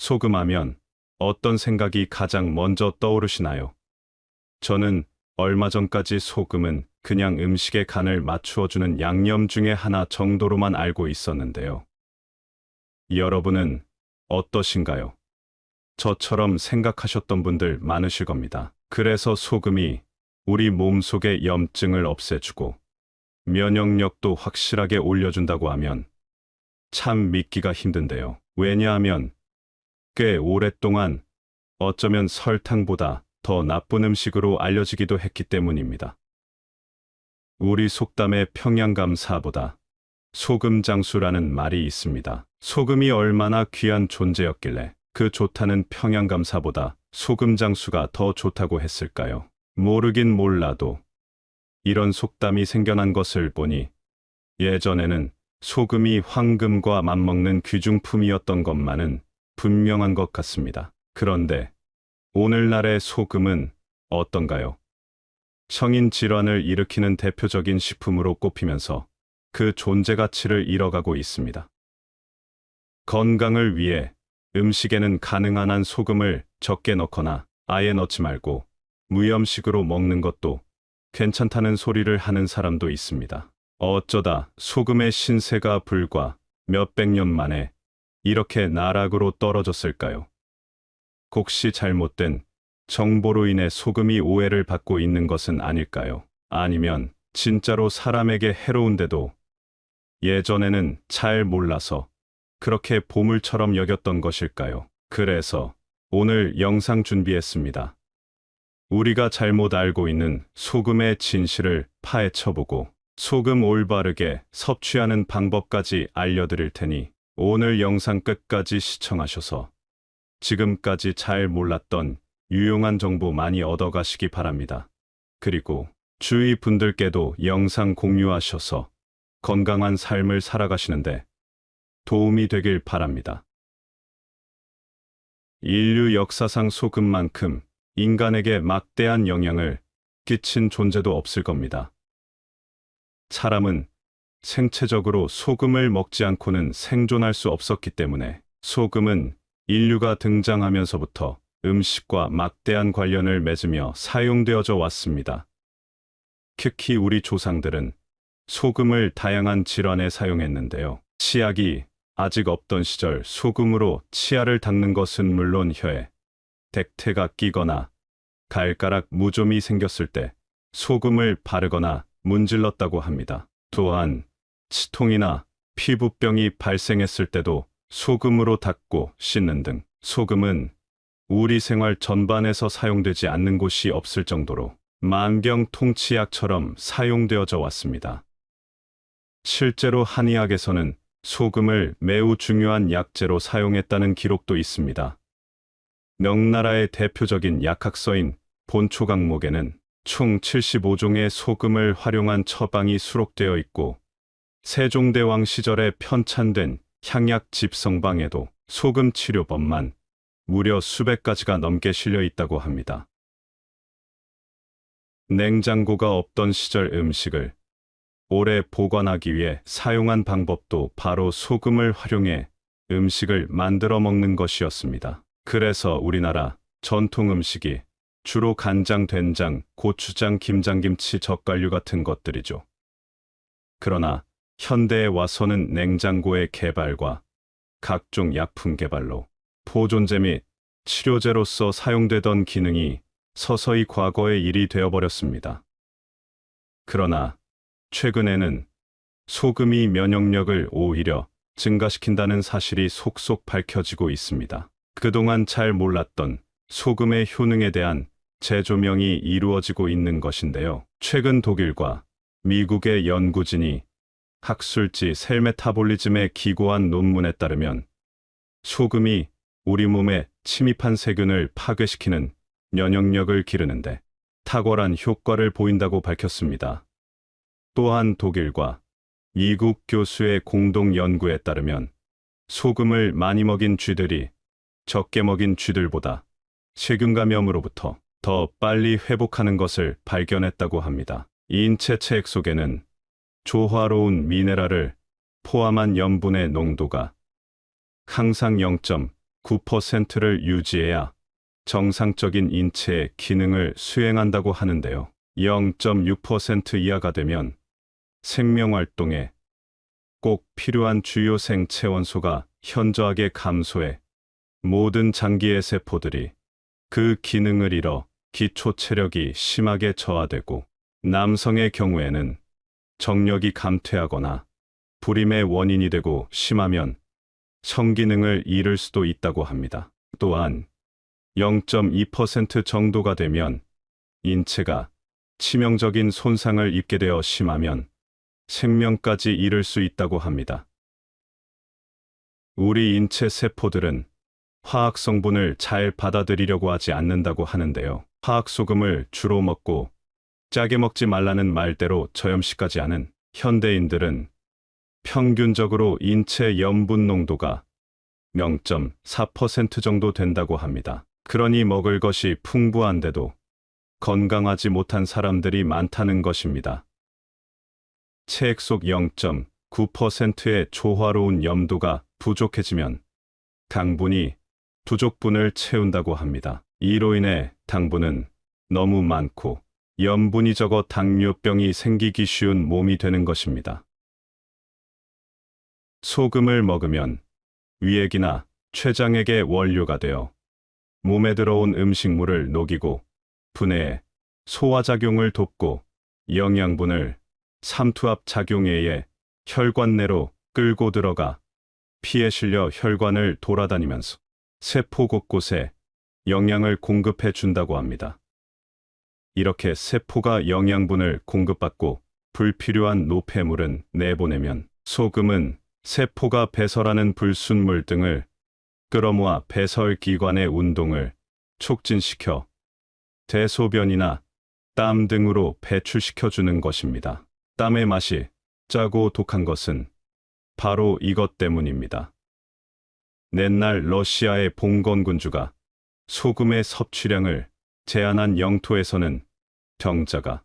소금하면 어떤 생각이 가장 먼저 떠오르시나요? 저는 얼마 전까지 소금은 그냥 음식의 간을 맞추어주는 양념 중에 하나 정도로만 알고 있었는데요. 여러분은 어떠신가요? 저처럼 생각하셨던 분들 많으실 겁니다. 그래서 소금이 우리 몸속의 염증을 없애주고 면역력도 확실하게 올려준다고 하면 참 믿기가 힘든데요. 왜냐하면 꽤 오랫동안 어쩌면 설탕보다 더 나쁜 음식으로 알려지기도 했기 때문입니다. 우리 속담에 평양감사보다 소금장수라는 말이 있습니다. 소금이 얼마나 귀한 존재였길래 그 좋다는 평양감사보다 소금장수가 더 좋다고 했을까요? 모르긴 몰라도 이런 속담이 생겨난 것을 보니 예전에는 소금이 황금과 맞먹는 귀중품이었던 것만은 분명한 것 같습니다. 그런데 오늘날의 소금은 어떤가요? 성인 질환을 일으키는 대표적인 식품으로 꼽히면서 그 존재 가치를 잃어가고 있습니다. 건강을 위해 음식에는 가능한 한 소금을 적게 넣거나 아예 넣지 말고 무염식으로 먹는 것도 괜찮다는 소리를 하는 사람도 있습니다. 어쩌다 소금의 신세가 불과 몇백 년 만에 이렇게 나락으로 떨어졌을까요? 혹시 잘못된 정보로 인해 소금이 오해를 받고 있는 것은 아닐까요? 아니면 진짜로 사람에게 해로운데도 예전에는 잘 몰라서 그렇게 보물처럼 여겼던 것일까요? 그래서 오늘 영상 준비했습니다. 우리가 잘못 알고 있는 소금의 진실을 파헤쳐보고 소금 올바르게 섭취하는 방법까지 알려드릴 테니 오늘 영상 끝까지 시청하셔서 지금까지 잘 몰랐던 유용한 정보 많이 얻어가시기 바랍니다. 그리고 주위 분들께도 영상 공유하셔서 건강한 삶을 살아가시는데 도움이 되길 바랍니다. 인류 역사상 소금만큼 인간에게 막대한 영향을 끼친 존재도 없을 겁니다. 사람은 생체적으로 소금을 먹지 않고는 생존할 수 없었기 때문에 소금은 인류가 등장하면서부터 음식과 막대한 관련을 맺으며 사용되어져 왔습니다. 특히 우리 조상들은 소금을 다양한 질환에 사용했는데요. 치약이 아직 없던 시절 소금으로 치아를 닦는 것은 물론 혀에 백태가 끼거나 갈가락 무좀이 생겼을 때 소금을 바르거나 문질렀다고 합니다. 또한 치통이나 피부병이 발생했을 때도 소금으로 닦고 씻는 등 소금은 우리 생활 전반에서 사용되지 않는 곳이 없을 정도로 만병통치약처럼 사용되어져 왔습니다. 실제로 한의학에서는 소금을 매우 중요한 약재로 사용했다는 기록도 있습니다. 명나라의 대표적인 약학서인 본초강목에는 총 75종의 소금을 활용한 처방이 수록되어 있고 세종대왕 시절에 편찬된 향약 집성방에도 소금 치료법만 무려 수백 가지가 넘게 실려 있다고 합니다. 냉장고가 없던 시절 음식을 오래 보관하기 위해 사용한 방법도 바로 소금을 활용해 음식을 만들어 먹는 것이었습니다. 그래서 우리나라 전통 음식이 주로 간장, 된장, 고추장, 김장김치, 젓갈류 같은 것들이죠. 그러나 현대에 와서는 냉장고의 개발과 각종 약품 개발로 보존제 및 치료제로서 사용되던 기능이 서서히 과거의 일이 되어버렸습니다. 그러나 최근에는 소금이 면역력을 오히려 증가시킨다는 사실이 속속 밝혀지고 있습니다. 그동안 잘 몰랐던 소금의 효능에 대한 재조명이 이루어지고 있는 것인데요. 최근 독일과 미국의 연구진이 학술지 셀 메타볼리즘에 기고한 논문에 따르면 소금이 우리 몸에 침입한 세균을 파괴시키는 면역력을 기르는데 탁월한 효과를 보인다고 밝혔습니다. 또한 독일과 미국 교수의 공동 연구에 따르면 소금을 많이 먹인 쥐들이 적게 먹인 쥐들보다 세균 감염으로부터 더 빨리 회복하는 것을 발견했다고 합니다. 인체체액 속에는 조화로운 미네랄을 포함한 염분의 농도가 항상 9%를 유지해야 정상적인 인체의 기능을 수행한다고 하는데요. 0.6% 이하가 되면 생명활동에 꼭 필요한 주요 생체원소가 현저하게 감소해 모든 장기의 세포들이 그 기능을 잃어 기초 체력이 심하게 저하되고, 남성의 경우에는 정력이 감퇴하거나 불임의 원인이 되고, 심하면 성기능을 잃을 수도 있다고 합니다. 또한 0.2% 정도가 되면 인체가 치명적인 손상을 입게 되어, 심하면 생명까지 잃을 수 있다고 합니다. 우리 인체 세포들은 화학 성분을 잘 받아들이려고 하지 않는다고 하는데요. 화학소금을 주로 먹고 짜게 먹지 말라는 말대로 저염식까지 하는 현대인들은 평균적으로 인체 염분 농도가 0.4% 정도 된다고 합니다. 그러니 먹을 것이 풍부한데도 건강하지 못한 사람들이 많다는 것입니다. 체액 속 0.9%의 조화로운 염도가 부족해지면 당분이 부족분을 채운다고 합니다. 이로 인해 당분은 너무 많고 염분이 적어 당뇨병이 생기기 쉬운 몸이 되는 것입니다. 소금을 먹으면 위액이나 췌장액의 원료가 되어 몸에 들어온 음식물을 녹이고 분해해 소화작용을 돕고, 영양분을 삼투압 작용에 의해 혈관 내로 끌고 들어가 피에 실려 혈관을 돌아다니면서 세포 곳곳에 영양을 공급해 준다고 합니다. 이렇게 세포가 영양분을 공급받고 불필요한 노폐물은 내보내면 소금은 세포가 배설하는 불순물 등을 끌어모아 배설기관의 운동을 촉진시켜 대소변이나 땀 등으로 배출시켜주는 것입니다. 땀의 맛이 짜고 독한 것은 바로 이것 때문입니다. 옛날 러시아의 봉건 군주가 소금의 섭취량을 제한한 영토에서는 병자가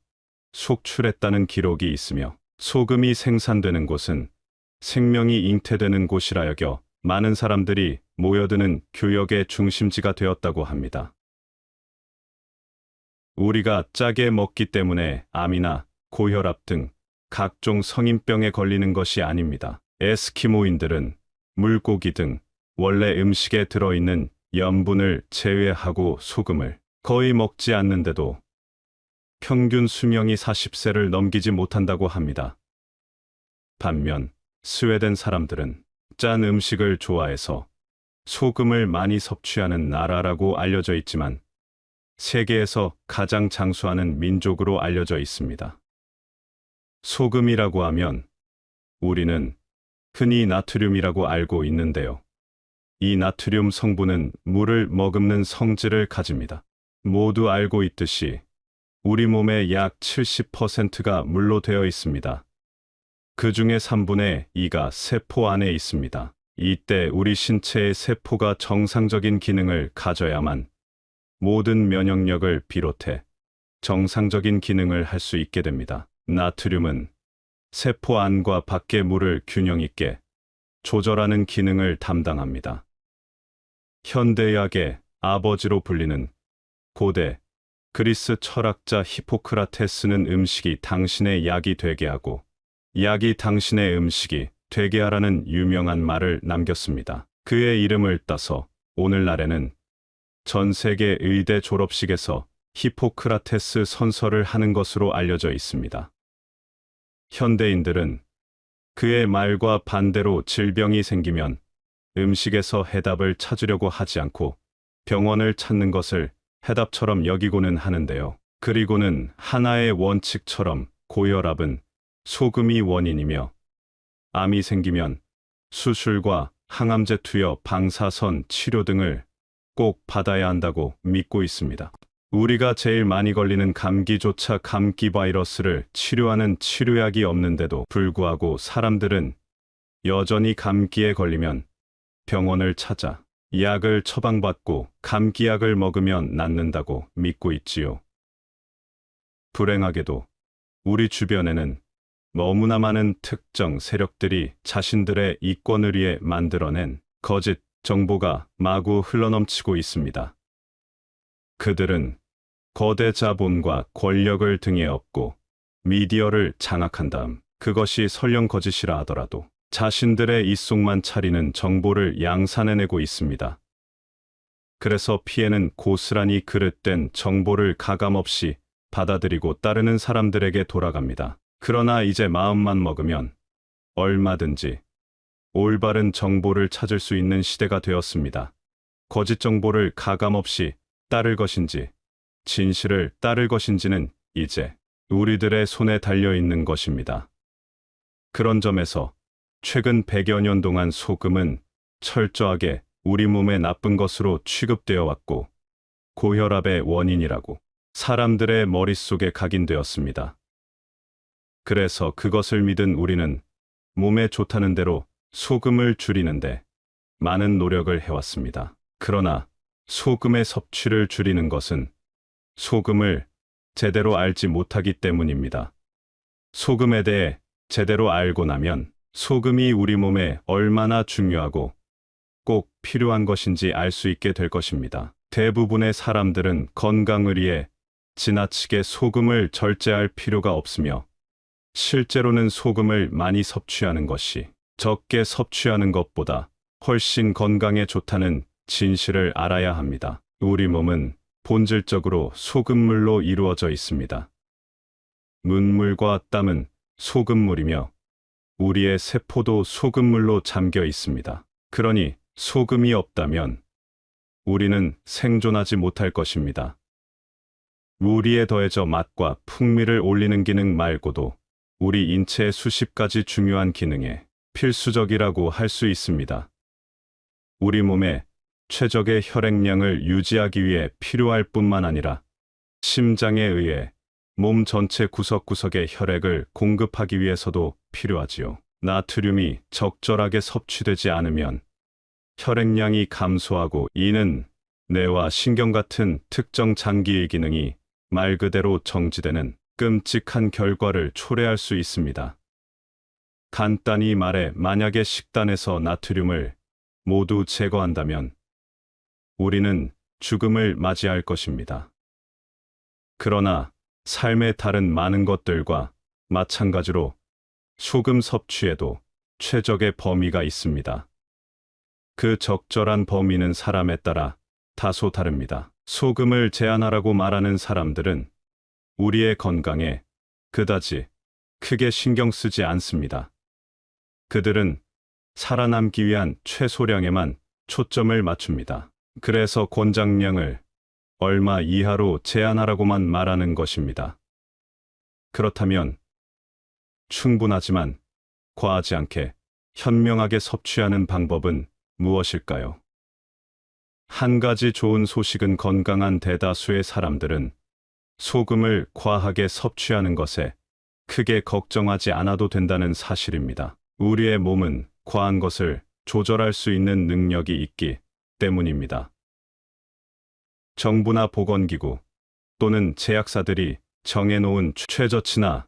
속출했다는 기록이 있으며, 소금이 생산되는 곳은 생명이 잉태되는 곳이라 여겨 많은 사람들이 모여드는 교역의 중심지가 되었다고 합니다. 우리가 짜게 먹기 때문에 암이나 고혈압 등 각종 성인병에 걸리는 것이 아닙니다. 에스키모인들은 물고기 등 원래 음식에 들어있는 염분을 제외하고 소금을 거의 먹지 않는데도 평균 수명이 40세를 넘기지 못한다고 합니다. 반면 스웨덴 사람들은 짠 음식을 좋아해서 소금을 많이 섭취하는 나라라고 알려져 있지만 세계에서 가장 장수하는 민족으로 알려져 있습니다. 소금이라고 하면 우리는 흔히 나트륨이라고 알고 있는데요. 이 나트륨 성분은 물을 머금는 성질을 가집니다. 모두 알고 있듯이 우리 몸의 약 70%가 물로 되어 있습니다. 그 중에 3분의 2가 세포 안에 있습니다. 이때 우리 신체의 세포가 정상적인 기능을 가져야만 모든 면역력을 비롯해 정상적인 기능을 할 수 있게 됩니다. 나트륨은 세포 안과 밖의 물을 균형 있게 조절하는 기능을 담당합니다. 현대의학의 아버지로 불리는 고대 그리스 철학자 히포크라테스는 음식이 당신의 약이 되게 하고 약이 당신의 음식이 되게 하라는 유명한 말을 남겼습니다. 그의 이름을 따서 오늘날에는 전 세계 의대 졸업식에서 히포크라테스 선서를 하는 것으로 알려져 있습니다. 현대인들은 그의 말과 반대로 질병이 생기면 음식에서 해답을 찾으려고 하지 않고 병원을 찾는 것을 해답처럼 여기고는 하는데요. 그리고는 하나의 원칙처럼 고혈압은 소금이 원인이며, 암이 생기면 수술과 항암제 투여, 방사선 치료 등을 꼭 받아야 한다고 믿고 있습니다. 우리가 제일 많이 걸리는 감기조차 감기 바이러스를 치료하는 치료약이 없는데도 불구하고 사람들은 여전히 감기에 걸리면 병원을 찾아 약을 처방받고 감기약을 먹으면 낫는다고 믿고 있지요. 불행하게도 우리 주변에는 너무나 많은 특정 세력들이 자신들의 이권을 위해 만들어낸 거짓 정보가 마구 흘러넘치고 있습니다. 그들은 거대 자본과 권력을 등에 업고 미디어를 장악한 다음 그것이 설령 거짓이라 하더라도 자신들의 입속만 차리는 정보를 양산해내고 있습니다. 그래서 피해는 고스란히 그릇된 정보를 가감없이 받아들이고 따르는 사람들에게 돌아갑니다. 그러나 이제 마음만 먹으면 얼마든지 올바른 정보를 찾을 수 있는 시대가 되었습니다. 거짓 정보를 가감없이 따를 것인지 진실을 따를 것인지는 이제 우리들의 손에 달려 있는 것입니다. 그런 점에서 최근 100여 년 동안 소금은 철저하게 우리 몸에 나쁜 것으로 취급되어 왔고 고혈압의 원인이라고 사람들의 머릿속에 각인되었습니다. 그래서 그것을 믿은 우리는 몸에 좋다는 대로 소금을 줄이는데 많은 노력을 해왔습니다. 그러나 소금의 섭취를 줄이는 것은 소금을 제대로 알지 못하기 때문입니다. 소금에 대해 제대로 알고 나면 소금이 우리 몸에 얼마나 중요하고 꼭 필요한 것인지 알 수 있게 될 것입니다. 대부분의 사람들은 건강을 위해 지나치게 소금을 절제할 필요가 없으며 실제로는 소금을 많이 섭취하는 것이 적게 섭취하는 것보다 훨씬 건강에 좋다는 진실을 알아야 합니다. 우리 몸은 본질적으로 소금물로 이루어져 있습니다. 눈물과 땀은 소금물이며 우리의 세포도 소금물로 잠겨 있습니다. 그러니 소금이 없다면 우리는 생존하지 못할 것입니다. 우리에 더해져 맛과 풍미를 올리는 기능 말고도 우리 인체의 수십 가지 중요한 기능에 필수적이라고 할 수 있습니다. 우리 몸의 최적의 혈액량을 유지하기 위해 필요할 뿐만 아니라 심장에 의해 몸 전체 구석구석에 혈액을 공급하기 위해서도 필요하지요. 나트륨이 적절하게 섭취되지 않으면 혈액량이 감소하고 이는 뇌와 신경 같은 특정 장기의 기능이 말 그대로 정지되는 끔찍한 결과를 초래할 수 있습니다. 간단히 말해 만약에 식단에서 나트륨을 모두 제거한다면 우리는 죽음을 맞이할 것입니다. 그러나 삶의 다른 많은 것들과 마찬가지로 소금 섭취에도 최적의 범위가 있습니다. 그 적절한 범위는 사람에 따라 다소 다릅니다. 소금을 제한하라고 말하는 사람들은 우리의 건강에 그다지 크게 신경 쓰지 않습니다. 그들은 살아남기 위한 최소량에만 초점을 맞춥니다. 그래서 권장량을 얼마 이하로 제한하라고만 말하는 것입니다. 그렇다면 충분하지만 과하지 않게 현명하게 섭취하는 방법은 무엇일까요? 한 가지 좋은 소식은 건강한 대다수의 사람들은 소금을 과하게 섭취하는 것에 크게 걱정하지 않아도 된다는 사실입니다. 우리의 몸은 과한 것을 조절할 수 있는 능력이 있기 때문입니다. 정부나 보건기구 또는 제약사들이 정해놓은 최저치나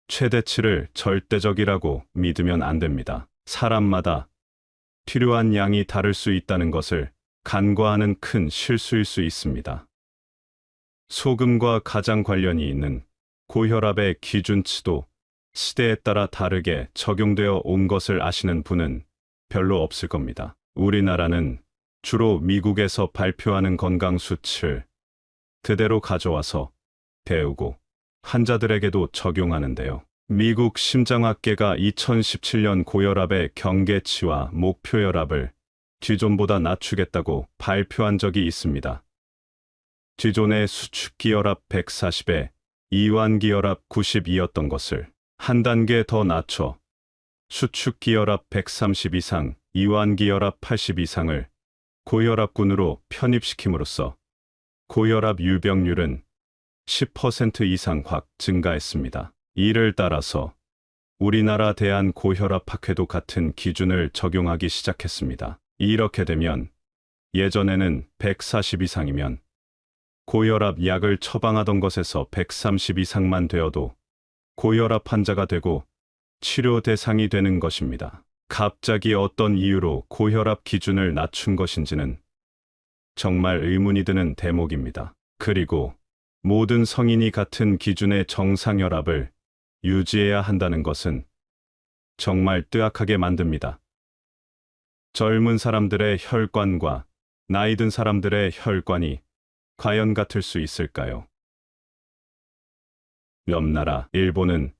최대치를 절대적이라고 믿으면 안 됩니다. 사람마다 필요한 양이 다를 수 있다는 것을 간과하는 큰 실수일 수 있습니다. 소금과 가장 관련이 있는 고혈압의 기준치도 시대에 따라 다르게 적용되어 온 것을 아시는 분은 별로 없을 겁니다. 우리나라는 주로 미국에서 발표하는 건강 수치를 그대로 가져와서 배우고 환자들에게도 적용하는데요. 미국 심장학회가 2017년 고혈압의 경계치와 목표혈압을 기존보다 낮추겠다고 발표한 적이 있습니다. 기존의 수축기혈압 140에 이완기혈압 92였던 것을 한 단계 더 낮춰 수축기혈압 130 이상, 이완기혈압 80 이상을 고혈압군으로 편입시킴으로써 고혈압 유병률은 10% 이상 확 증가했습니다. 이를 따라서 우리나라 대한고혈압학회도 같은 기준을 적용하기 시작했습니다. 이렇게 되면 예전에는 140 이상이면 고혈압 약을 처방하던 것에서 130 이상만 되어도 고혈압 환자가 되고 치료 대상이 되는 것입니다. 갑자기 어떤 이유로 고혈압 기준을 낮춘 것인지는 정말 의문이 드는 대목입니다. 그리고 모든 성인이 같은 기준의 정상혈압을 유지해야 한다는 것은 정말 뜨악하게 만듭니다. 젊은 사람들의 혈관과 나이 든 사람들의 혈관이 과연 같을 수 있을까요? 옆 나라 일본은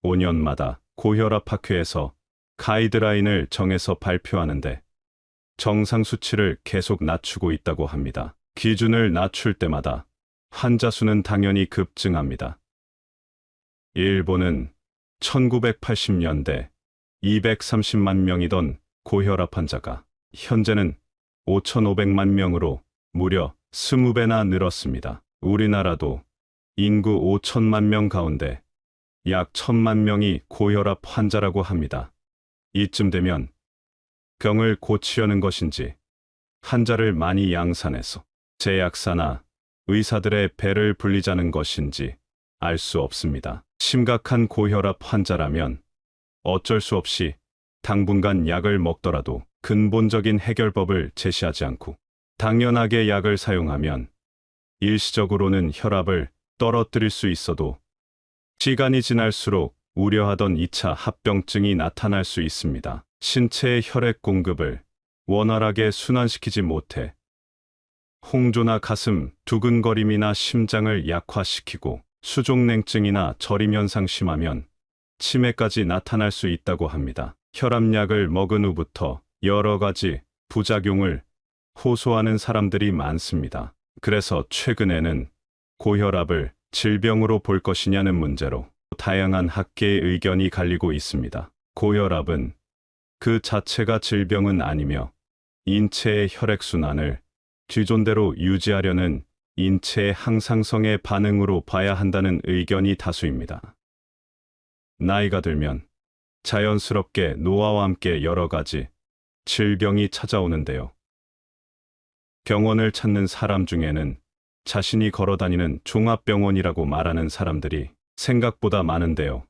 5년마다 고혈압 학회에서 가이드라인을 정해서 발표하는데 정상 수치를 계속 낮추고 있다고 합니다. 기준을 낮출 때마다 환자 수는 당연히 급증합니다. 일본은 1980년대 230만 명이던 고혈압 환자가 현재는 5,500만 명으로 무려 20배나 늘었습니다. 우리나라도 인구 5천만 명 가운데 약 1,000만 명이 고혈압 환자라고 합니다. 이쯤 되면 병을 고치려는 것인지 환자를 많이 양산해서 제약사나 의사들의 배를 불리자는 것인지 알 수 없습니다. 심각한 고혈압 환자라면 어쩔 수 없이 당분간 약을 먹더라도 근본적인 해결법을 제시하지 않고 당연하게 약을 사용하면 일시적으로는 혈압을 떨어뜨릴 수 있어도 시간이 지날수록 우려하던 2차 합병증이 나타날 수 있습니다. 신체의 혈액 공급을 원활하게 순환시키지 못해 홍조나 가슴, 두근거림이나 심장을 약화시키고 수족냉증이나 저림 현상 심하면 치매까지 나타날 수 있다고 합니다. 혈압약을 먹은 후부터 여러 가지 부작용을 호소하는 사람들이 많습니다. 그래서 최근에는 고혈압을 질병으로 볼 것이냐는 문제로 다양한 학계의 의견이 갈리고 있습니다. 고혈압은 그 자체가 질병은 아니며 인체의 혈액순환을 기존대로 유지하려는 인체의 항상성의 반응으로 봐야 한다는 의견이 다수입니다. 나이가 들면 자연스럽게 노화와 함께 여러 가지 질병이 찾아오는데요. 병원을 찾는 사람 중에는 자신이 걸어다니는 종합병원이라고 말하는 사람들이 생각보다 많은데요.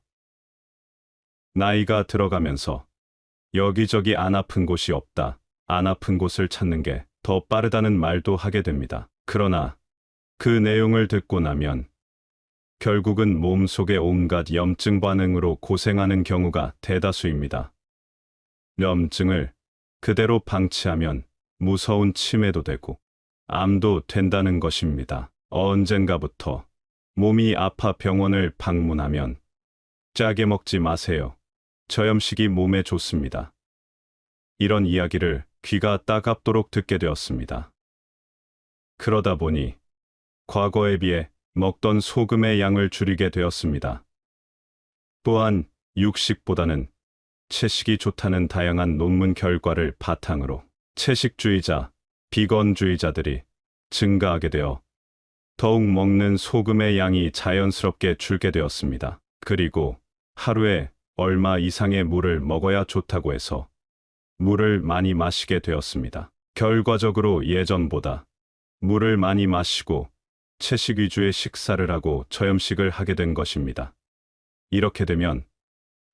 나이가 들어가면서 여기저기 안 아픈 곳이 없다, 안 아픈 곳을 찾는 게 더 빠르다는 말도 하게 됩니다. 그러나 그 내용을 듣고 나면 결국은 몸속의 온갖 염증 반응으로 고생하는 경우가 대다수입니다. 염증을 그대로 방치하면 무서운 치매도 되고 암도 된다는 것입니다. 언젠가부터 몸이 아파 병원을 방문하면 짜게 먹지 마세요. 저염식이 몸에 좋습니다. 이런 이야기를 귀가 따갑도록 듣게 되었습니다. 그러다 보니 과거에 비해 먹던 소금의 양을 줄이게 되었습니다. 또한 육식보다는 채식이 좋다는 다양한 논문 결과를 바탕으로 채식주의자, 비건주의자들이 증가하게 되어 더욱 먹는 소금의 양이 자연스럽게 줄게 되었습니다. 그리고 하루에 얼마 이상의 물을 먹어야 좋다고 해서 물을 많이 마시게 되었습니다. 결과적으로 예전보다 물을 많이 마시고 채식 위주의 식사를 하고 저염식을 하게 된 것입니다. 이렇게 되면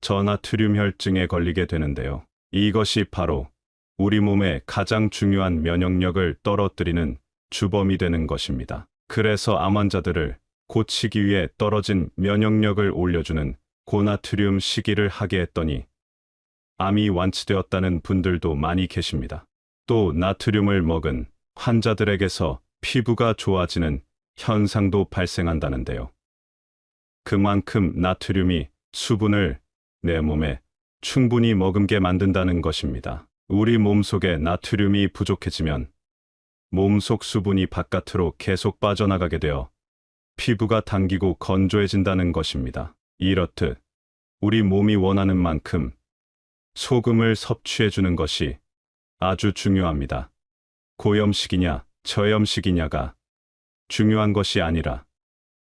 저나트륨 혈증에 걸리게 되는데요. 이것이 바로 우리 몸의 가장 중요한 면역력을 떨어뜨리는 주범이 되는 것입니다. 그래서 암 환자들을 고치기 위해 떨어진 면역력을 올려주는 고나트륨 식이를 하게 했더니 암이 완치되었다는 분들도 많이 계십니다. 또 나트륨을 먹은 환자들에게서 피부가 좋아지는 현상도 발생한다는데요. 그만큼 나트륨이 수분을 내 몸에 충분히 머금게 만든다는 것입니다. 우리 몸속에 나트륨이 부족해지면 몸속 수분이 바깥으로 계속 빠져나가게 되어 피부가 당기고 건조해진다는 것입니다. 이렇듯 우리 몸이 원하는 만큼 소금을 섭취해주는 것이 아주 중요합니다. 고염식이냐 저염식이냐가 중요한 것이 아니라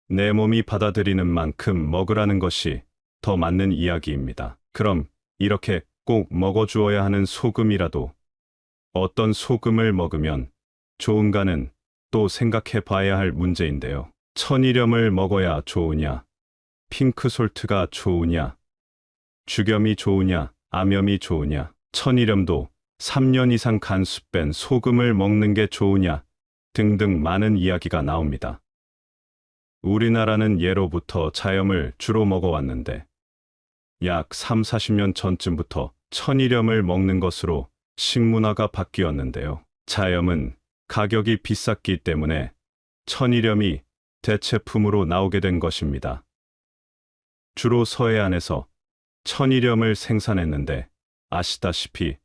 내 몸이 받아들이는 만큼 먹으라는 것이 더 맞는 이야기입니다. 그럼 이렇게 꼭 먹어주어야 하는 소금이라도 어떤 소금을 먹으면 좋은가는 또 생각해 봐야 할 문제인데요. 천일염을 먹어야 좋으냐, 핑크솔트가 좋으냐, 죽염이 좋으냐, 암염이 좋으냐, 천일염도 3년 이상 간수 뺀 소금을 먹는 게 좋으냐 등등 많은 이야기가 나옵니다. 우리나라는 예로부터 자염을 주로 먹어왔는데 약 3, 40년 전쯤부터 천일염을 먹는 것으로 식문화가 바뀌었는데요. 자염은 가격이 비쌌기 때문에 천일염이 대체품으로 나오게 된 것입니다. 주로 서해안에서 천일염을 생산했는데 아시다시피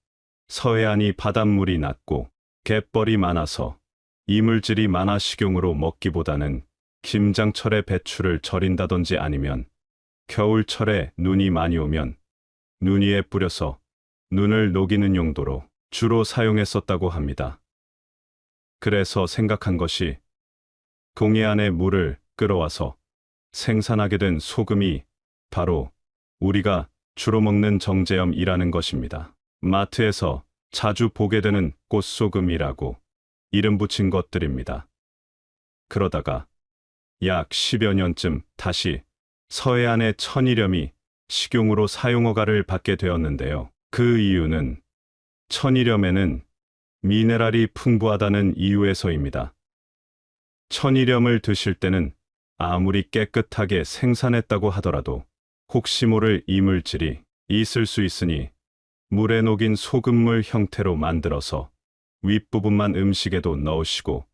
서해안이 바닷물이 낮고 갯벌이 많아서 이물질이 많아 식용으로 먹기보다는 김장철에 배추를 절인다든지 아니면 겨울철에 눈이 많이 오면 눈 위에 뿌려서 눈을 녹이는 용도로 주로 사용했었다고 합니다. 그래서 생각한 것이 동해 안에 물을 끌어와서 생산하게 된 소금이 바로 우리가 주로 먹는 정제염이라는 것입니다. 마트에서 자주 보게 되는 꽃소금이라고 이름 붙인 것들입니다. 그러다가 약 10여 년쯤 다시 서해안의 천일염이 식용으로 사용허가를 받게 되었는데요. 그 이유는 천일염에는 미네랄이 풍부하다는 이유에서입니다. 천일염을 드실 때는 아무리 깨끗하게 생산했다고 하더라도 혹시 모를 이물질이 있을 수 있으니 물에 녹인 소금물 형태로 만들어서 윗부분만 음식에도 넣으시고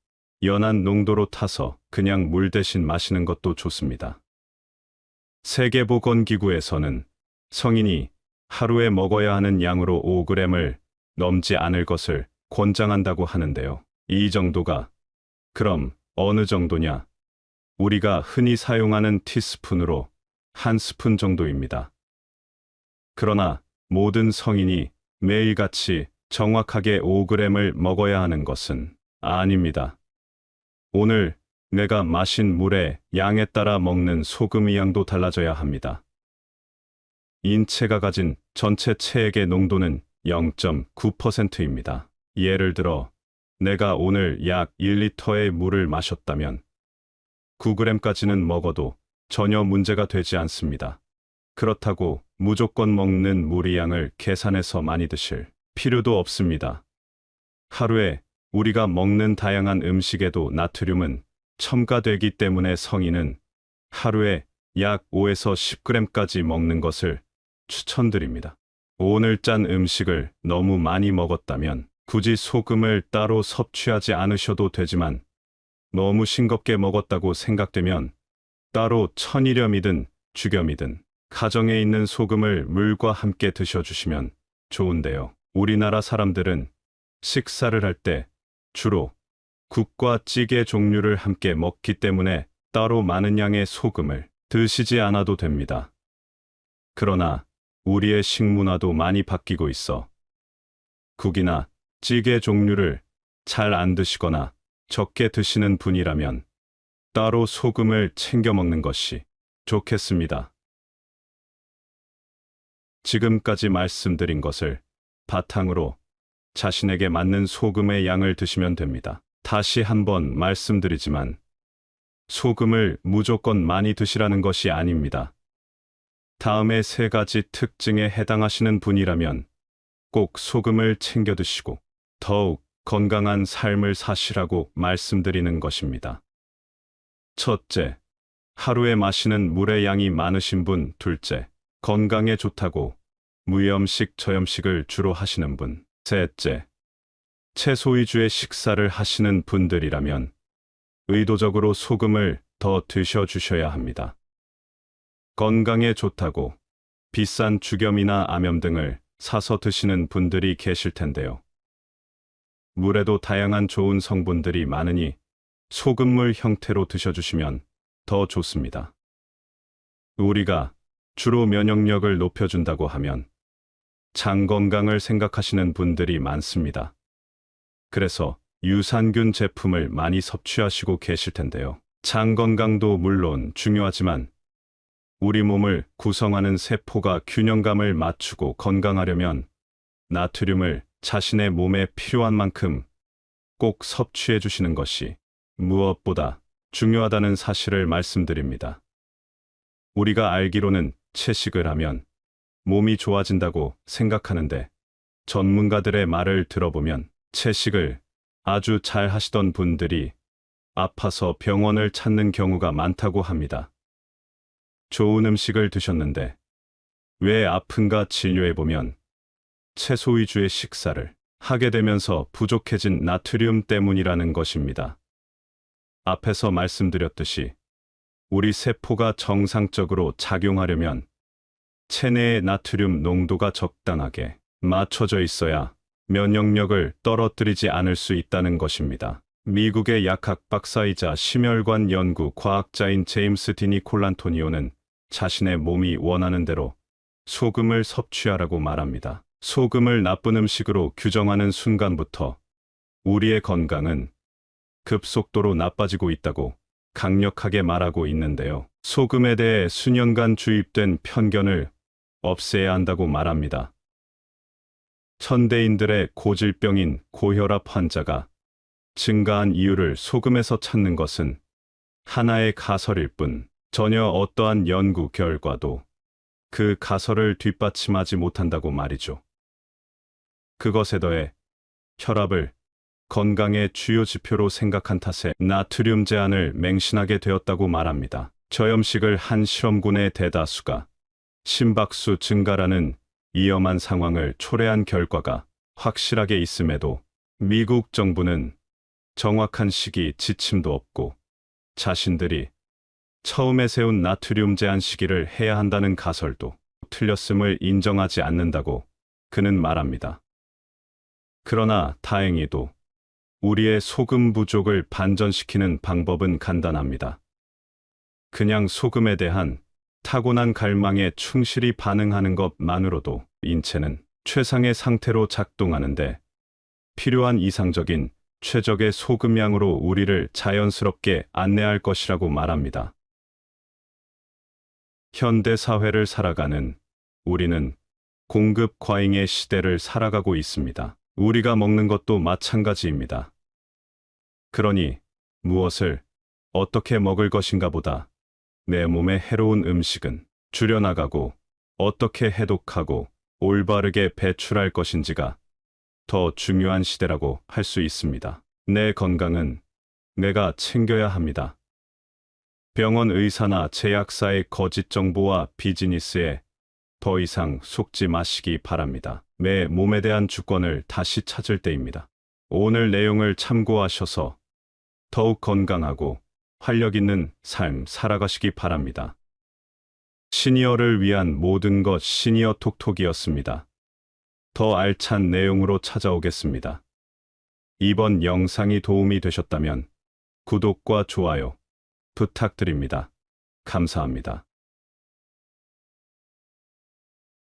연한 농도로 타서 그냥 물 대신 마시는 것도 좋습니다. 세계보건기구에서는 성인이 하루에 먹어야 하는 양으로 5g을 넘지 않을 것을 권장한다고 하는데요. 이 정도가 그럼 어느 정도냐? 우리가 흔히 사용하는 티스푼으로 한 스푼 정도입니다. 그러나 모든 성인이 매일같이 정확하게 5g을 먹어야 하는 것은 아닙니다. 오늘 내가 마신 물의 양에 따라 먹는 소금의 양도 달라져야 합니다. 인체가 가진 전체 체액의 농도는 0.9%입니다. 예를 들어 내가 오늘 약 1리터의 물을 마셨다면 9g까지는 먹어도 전혀 문제가 되지 않습니다. 그렇다고 무조건 먹는 물의 양을 계산해서 많이 드실 필요도 없습니다. 하루에 우리가 먹는 다양한 음식에도 나트륨은 첨가되기 때문에 성인은 하루에 약 5에서 10g까지 먹는 것을 추천드립니다. 오늘 짠 음식을 너무 많이 먹었다면 굳이 소금을 따로 섭취하지 않으셔도 되지만 너무 싱겁게 먹었다고 생각되면 따로 천일염이든 죽염이든 가정에 있는 소금을 물과 함께 드셔주시면 좋은데요. 우리나라 사람들은 식사를 할 때 주로 국과 찌개 종류를 함께 먹기 때문에 따로 많은 양의 소금을 드시지 않아도 됩니다. 그러나 우리의 식문화도 많이 바뀌고 있어 국이나 찌개 종류를 잘 안 드시거나 적게 드시는 분이라면 따로 소금을 챙겨 먹는 것이 좋겠습니다. 지금까지 말씀드린 것을 바탕으로 자신에게 맞는 소금의 양을 드시면 됩니다. 다시 한번 말씀드리지만 소금을 무조건 많이 드시라는 것이 아닙니다. 다음의 3가지 특징에 해당하시는 분이라면 꼭 소금을 챙겨 드시고 더욱 건강한 삶을 사시라고 말씀드리는 것입니다. 첫째, 하루에 마시는 물의 양이 많으신 분. 둘째, 건강에 좋다고 무염식, 저염식을 주로 하시는 분. 셋째, 채소 위주의 식사를 하시는 분들이라면 의도적으로 소금을 더 드셔주셔야 합니다. 건강에 좋다고 비싼 죽염이나 암염 등을 사서 드시는 분들이 계실 텐데요. 물에도 다양한 좋은 성분들이 많으니 소금물 형태로 드셔주시면 더 좋습니다. 우리가 주로 면역력을 높여준다고 하면 장 건강을 생각하시는 분들이 많습니다. 그래서 유산균 제품을 많이 섭취하시고 계실 텐데요. 장 건강도 물론 중요하지만 우리 몸을 구성하는 세포가 균형감을 맞추고 건강하려면 나트륨을 자신의 몸에 필요한 만큼 꼭 섭취해 주시는 것이 무엇보다 중요하다는 사실을 말씀드립니다. 우리가 알기로는 채식을 하면 몸이 좋아진다고 생각하는데 전문가들의 말을 들어보면 채식을 아주 잘 하시던 분들이 아파서 병원을 찾는 경우가 많다고 합니다. 좋은 음식을 드셨는데 왜 아픈가 진료해보면 채소 위주의 식사를 하게 되면서 부족해진 나트륨 때문이라는 것입니다. 앞에서 말씀드렸듯이 우리 세포가 정상적으로 작용하려면 체내의 나트륨 농도가 적당하게 맞춰져 있어야 면역력을 떨어뜨리지 않을 수 있다는 것입니다. 미국의 약학 박사이자 심혈관 연구 과학자인 제임스 디니콜란토니오는 자신의 몸이 원하는 대로 소금을 섭취하라고 말합니다. 소금을 나쁜 음식으로 규정하는 순간부터 우리의 건강은 급속도로 나빠지고 있다고 강력하게 말하고 있는데요. 소금에 대해 수년간 주입된 편견을 없애야 한다고 말합니다. 현대인들의 고질병인 고혈압 환자가 증가한 이유를 소금에서 찾는 것은 하나의 가설일 뿐 전혀 어떠한 연구 결과도 그 가설을 뒷받침하지 못한다고 말이죠. 그것에 더해 혈압을 건강의 주요 지표로 생각한 탓에 나트륨 제한을 맹신하게 되었다고 말합니다. 저염식을 한 실험군의 대다수가 심박수 증가라는 위험한 상황을 초래한 결과가 확실하게 있음에도 미국 정부는 정확한 시기 지침도 없고 자신들이 처음에 세운 나트륨 제한 시기를 해야 한다는 가설도 틀렸음을 인정하지 않는다고 그는 말합니다. 그러나 다행히도 우리의 소금 부족을 반전시키는 방법은 간단합니다. 그냥 소금에 대한 타고난 갈망에 충실히 반응하는 것만으로도 인체는 최상의 상태로 작동하는데 필요한 이상적인 최적의 소금량으로 우리를 자연스럽게 안내할 것이라고 말합니다. 현대 사회를 살아가는 우리는 공급 과잉의 시대를 살아가고 있습니다. 우리가 먹는 것도 마찬가지입니다. 그러니 무엇을 어떻게 먹을 것인가 보다 내 몸에 해로운 음식은 줄여나가고 어떻게 해독하고 올바르게 배출할 것인지가 더 중요한 시대라고 할 수 있습니다. 내 건강은 내가 챙겨야 합니다. 병원 의사나 제약사의 거짓 정보와 비즈니스에 더 이상 속지 마시기 바랍니다. 내 몸에 대한 주권을 다시 찾을 때입니다. 오늘 내용을 참고하셔서 더욱 건강하고 활력 있는 삶 살아가시기 바랍니다. 시니어를 위한 모든 것 시니어 톡톡이었습니다. 더 알찬 내용으로 찾아오겠습니다. 이번 영상이 도움이 되셨다면 구독과 좋아요 부탁드립니다. 감사합니다.